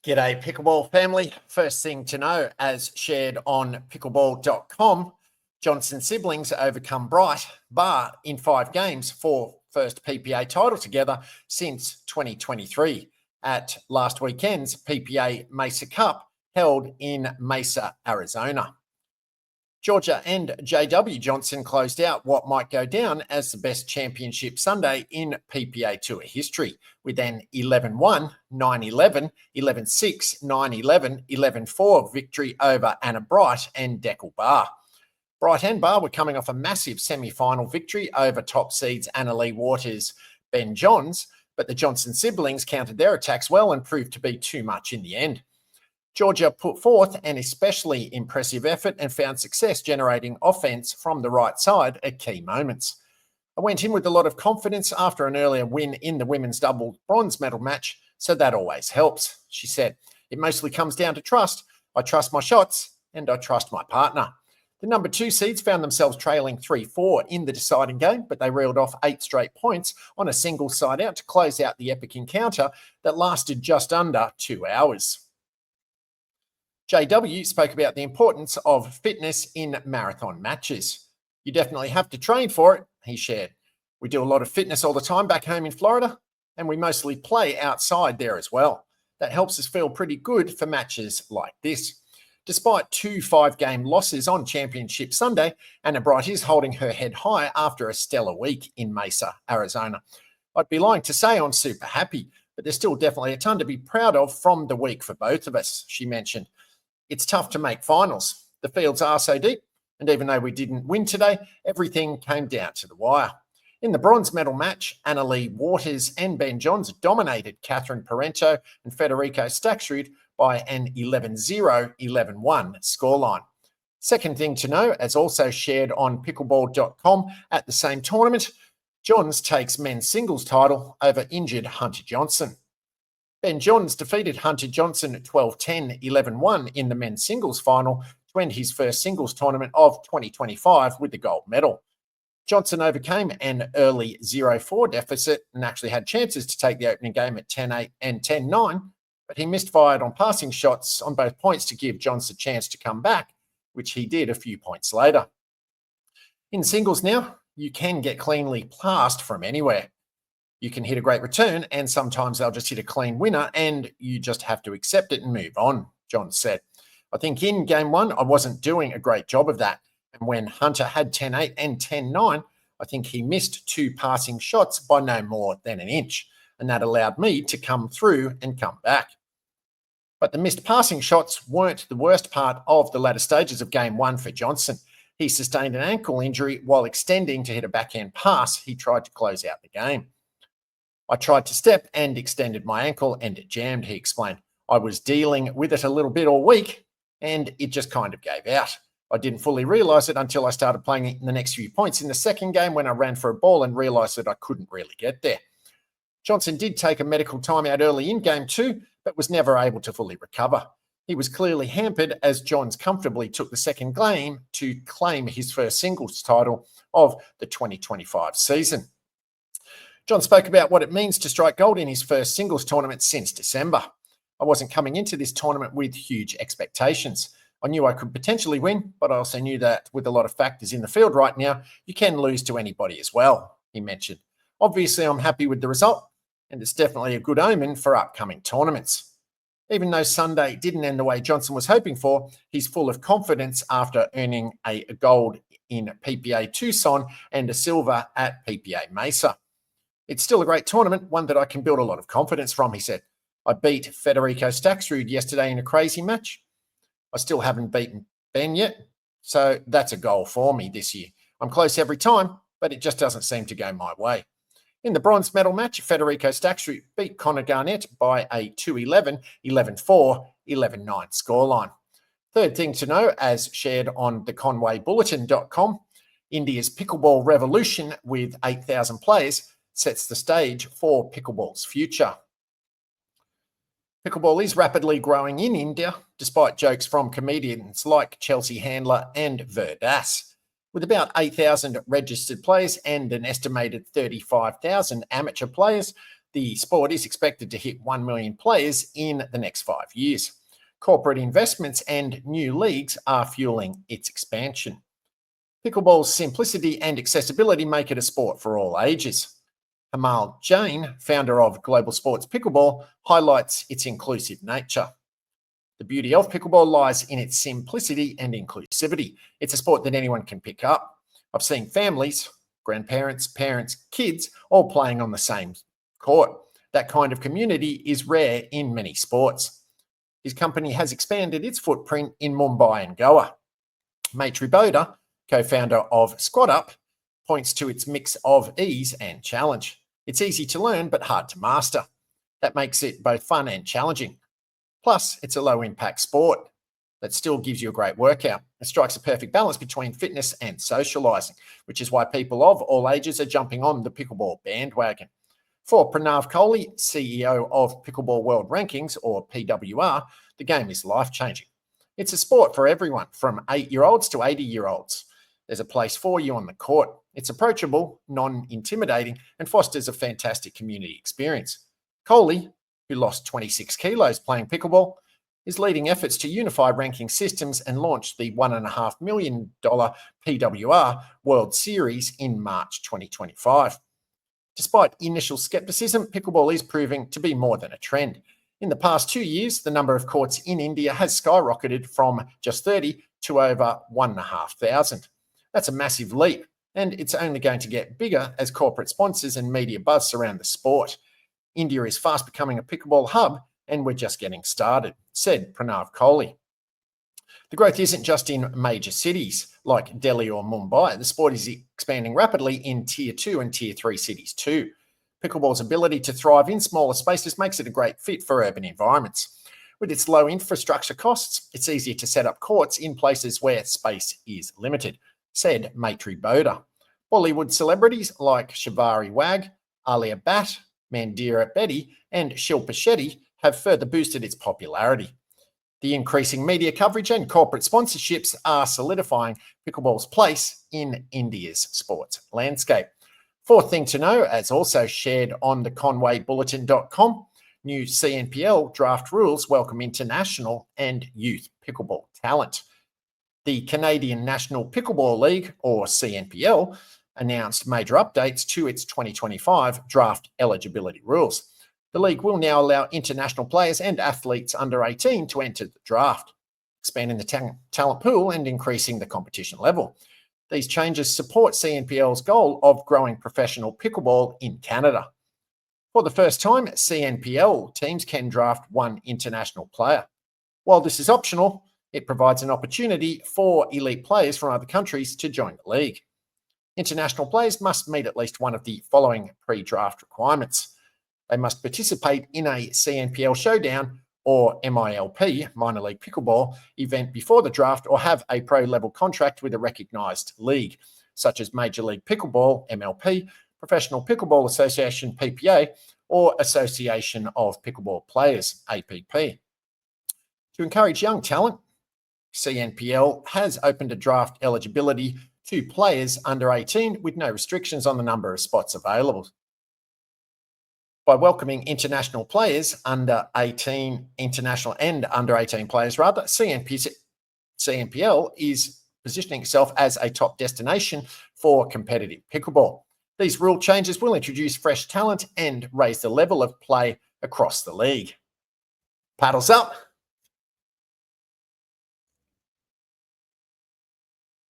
G'day, Pickleball family. First thing to know, as shared on pickleball.com, Johnson siblings overcome Bright Bar in 5 games for first PPA title together since 2023 at last weekend's PPA Mesa Cup held in Mesa, Arizona. Georgia and JW Johnson closed out what might go down as the best championship Sunday in PPA Tour history with an 11-1, 9-11, 11-6, 9-11, 11-4 victory over Anna Bright and Deckel Bar. Bright and Bar were coming off a massive semi-final victory over top seeds Annalee Waters, Ben Johns, but the Johnson siblings countered their attacks well and proved to be too much in the end. Georgia put forth an especially impressive effort and found success generating offense from the right side at key moments. I went in with a lot of confidence after an earlier win in the women's double bronze medal match, so that always helps, she said. It mostly comes down to trust. I trust my shots and I trust my partner. The number 2 seeds found themselves trailing 3-4 in the deciding game, but they reeled off 8 straight points on a single side out to close out the epic encounter that lasted just under 2 hours. JW spoke about the importance of fitness in marathon matches. You definitely have to train for it, he shared. We do a lot of fitness all the time back home in Florida, and we mostly play outside there as well. That helps us feel pretty good for matches like this. Despite 2 5-game losses on Championship Sunday, Anna Bright is holding her head high after a stellar week in Mesa, Arizona. I'd be lying to say I'm super happy, but there's still definitely a ton to be proud of from the week for both of us, she mentioned. It's tough to make finals. The fields are so deep, and even though we didn't win today, everything came down to the wire. In the bronze medal match, Annalee Waters and Ben Johns dominated Catherine Parento and Federico Staksrud by an 11-0, 11-1 scoreline. Second thing to know, as also shared on pickleball.com at the same tournament, Johns takes men's singles title over injured Hunter Johnson. Ben Johns defeated Hunter Johnson at 12-10, 11-1 in the men's singles final to end his first singles tournament of 2025 with the gold medal. Johnson overcame an early 0-4 deficit and actually had chances to take the opening game at 10-8 and 10-9, but he misfired on passing shots on both points to give Johns a chance to come back, which he did a few points later. In singles now, you can get cleanly passed from anywhere. You can hit a great return, and sometimes they'll just hit a clean winner, and you just have to accept it and move on, John said. I think in game 1, I wasn't doing a great job of that. And when Hunter had 10-8 and 10-9, I think he missed 2 passing shots by no more than an inch, and that allowed me to come through and come back. But the missed passing shots weren't the worst part of the latter stages of game 1 for Johnson. He sustained an ankle injury while extending to hit a backhand pass he tried to close out the game. I tried to step and extended my ankle and it jammed, he explained. I was dealing with it a little bit all week and it just kind of gave out. I didn't fully realise it until I started playing in the next few points in the second game when I ran for a ball and realised that I couldn't really get there. Johnson did take a medical timeout early in game 2, but was never able to fully recover. He was clearly hampered as Johns comfortably took the second game to claim his first singles title of the 2025 season. John spoke about what it means to strike gold in his first singles tournament since December. I wasn't coming into this tournament with huge expectations. I knew I could potentially win, but I also knew that with a lot of factors in the field right now, you can lose to anybody as well, he mentioned. Obviously, I'm happy with the result, and it's definitely a good omen for upcoming tournaments. Even though Sunday didn't end the way Johnson was hoping for, he's full of confidence after earning a gold in PPA Tucson and a silver at PPA Mesa. It's still a great tournament, one that I can build a lot of confidence from, he said. I beat Federico Staksrud yesterday in a crazy match. I still haven't beaten Ben yet, so that's a goal for me this year. I'm close every time, but it just doesn't seem to go my way. In the bronze medal match, Federico Staksrud beat Connor Garnett by a 2-11, 11-4, 11-9 scoreline. Third thing to know, as shared on theconwaybulletin.com, India's pickleball revolution with 8,000 players sets the stage for pickleball's future. Pickleball is rapidly growing in India, despite jokes from comedians like Chelsea Handler and Verdas. With about 8,000 registered players and an estimated 35,000 amateur players, The sport is expected to hit 1 million players in the next 5 years. Corporate investments and new leagues are fueling its expansion. Pickleball's simplicity and accessibility make it a sport for all ages. Hamal Jain, founder of Global Sports Pickleball, highlights its inclusive nature. The beauty of pickleball lies in its simplicity and inclusivity. It's a sport that anyone can pick up. I've seen families, grandparents, parents, kids, all playing on the same court. That kind of community is rare in many sports. His company has expanded its footprint in Mumbai and Goa. Maitri Boda, co-founder of Squad Up, points to its mix of ease and challenge. It's easy to learn but hard to master. That makes it both fun and challenging. Plus, it's a low-impact sport that still gives you a great workout. It strikes a perfect balance between fitness and socialising, which is why people of all ages are jumping on the pickleball bandwagon. For Pranav Kohli, CEO of Pickleball World Rankings, or PWR, the game is life-changing. It's a sport for everyone, from 8-year-olds to 80-year-olds. There's a place for you on the court. It's approachable, non-intimidating, and fosters a fantastic community experience. Kohli, who lost 26 kilos playing pickleball, is leading efforts to unify ranking systems and launch the $1.5 million PWR World Series in March 2025. Despite initial skepticism, pickleball is proving to be more than a trend. In the past 2 years, the number of courts in India has skyrocketed from just 30 to over 1,500. That's a massive leap, and it's only going to get bigger as corporate sponsors and media buzz surround the sport. India is fast becoming a pickleball hub, and we're just getting started, said Pranav Kohli. The growth isn't just in major cities like Delhi or Mumbai. The sport is expanding rapidly in Tier 2 and Tier 3 cities too. Pickleball's ability to thrive in smaller spaces makes it a great fit for urban environments. With its low infrastructure costs, it's easier to set up courts in places where space is limited, said Maitri Boda. Bollywood celebrities like Shibari Wag, Alia Bhatt, Mandira Bedi, and Shilpa Shetty have further boosted its popularity. The increasing media coverage and corporate sponsorships are solidifying pickleball's place in India's sports landscape. Fourth thing to know, as also shared on the conwaybulletin.com, new CNPL draft rules welcome international and youth pickleball talent. The Canadian National Pickleball League, or CNPL, announced major updates to its 2025 draft eligibility rules. The league will now allow international players and athletes under 18 to enter the draft, expanding the talent pool and increasing the competition level. These changes support CNPL's goal of growing professional pickleball in Canada. For the first time, CNPL teams can draft one international player. While this is optional, it provides an opportunity for elite players from other countries to join the league. International players must meet at least one of the following pre-draft requirements. They must participate in a CNPL showdown or MILP, minor league pickleball, event before the draft, or have a pro-level contract with a recognised league, such as Major League Pickleball, MLP, Professional Pickleball Association, PPA, or Association of Pickleball Players, APP. To encourage young talent, CNPL has opened a draft eligibility to players under 18 with no restrictions on the number of spots available. By welcoming international players under 18, international and under 18 players rather, CNPL is positioning itself as a top destination for competitive pickleball. These rule changes will introduce fresh talent and raise the level of play across the league. Paddles up.